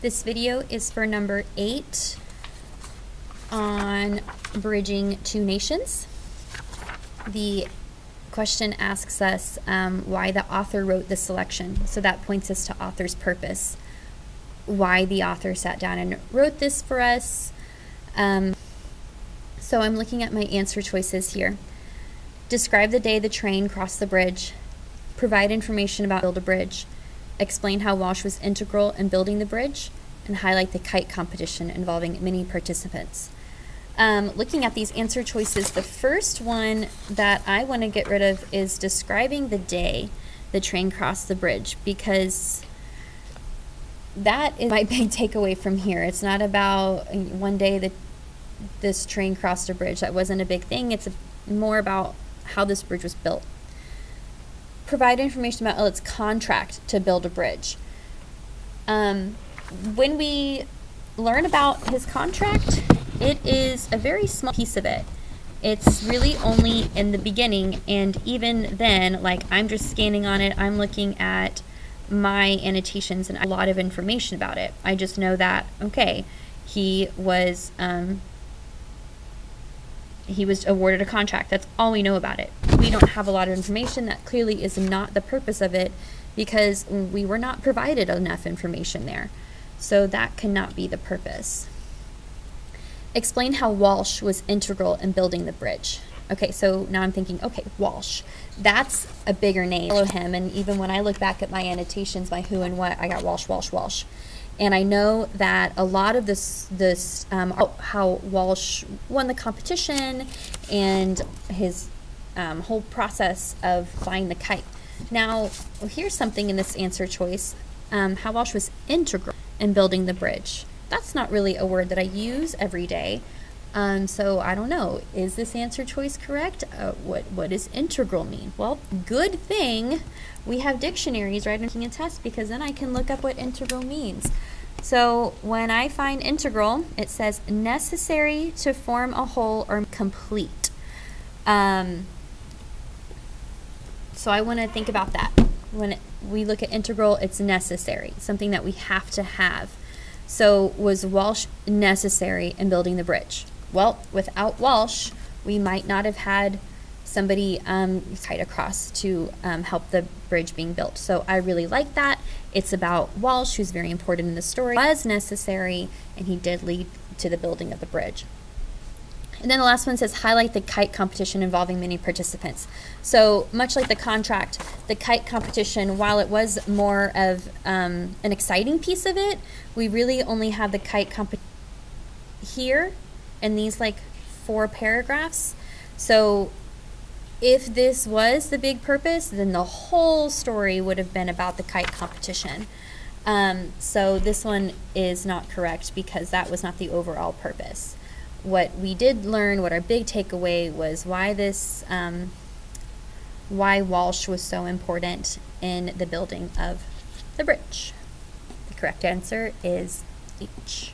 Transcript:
This video is for number 8 on bridging two nations. The question asks us why the author wrote this selection. So that points us to author's purpose. Why the author sat down and wrote this for us. So I'm looking at my answer choices here. Describe the day the train crossed the bridge. Provide information about build a bridge. Explain how Walsh was integral in building the bridge, and highlight the kite competition involving many participants. Looking at these answer choices, the first one that I want to get rid of is describing the day the train crossed the bridge, because that is my big takeaway from here. It's not about one day that this train crossed a bridge. That wasn't a big thing. It's more about how this bridge was built. Provide information about its contract to build a bridge. When we learn about his contract, it is a very small piece of it. It's really only in the beginning, and even then, like, I'm just scanning on it, I'm looking at my annotations and a lot of information about it. I just know that, okay, he was awarded a contract. That's all we know about it. We don't have a lot of information. That clearly is not the purpose of it, because we were not provided enough information there. So that cannot be the purpose. Explain how Walsh was integral in building the bridge. Okay, so now I'm thinking, okay, Walsh, that's a bigger name. Follow him, and even when I look back at my annotations, my who and what, I got Walsh, Walsh, Walsh. And I know that a lot of this how Walsh won the competition and his whole process of flying the kite. Now, here's something in this answer choice, how Walsh was integral in building the bridge. That's not really a word that I use every day. So I don't know, is this answer choice correct? What does integral mean? Well, good thing we have dictionaries, right, and taking a test, because then I can look up what integral means. So when I find integral, it says necessary to form a whole or complete. So I want to think about that. When we look at integral, it's necessary, something that we have to have. So was Walsh necessary in building the bridge? Well, without Walsh, we might not have had somebody kite across to help the bridge being built. So I really like that. It's about Walsh, who's very important in the story, was necessary, and he did lead to the building of the bridge. And then the last one says highlight the kite competition involving many participants. So much like the contract, the kite competition, while it was more of an exciting piece of it, we really only have the kite competition here in these like 4 paragraphs. So if this was the big purpose, then the whole story would have been about the kite competition. So this one is not correct, because that was not the overall purpose. What we did learn, what our big takeaway was, why Walsh was so important in the building of the bridge. The correct answer is H.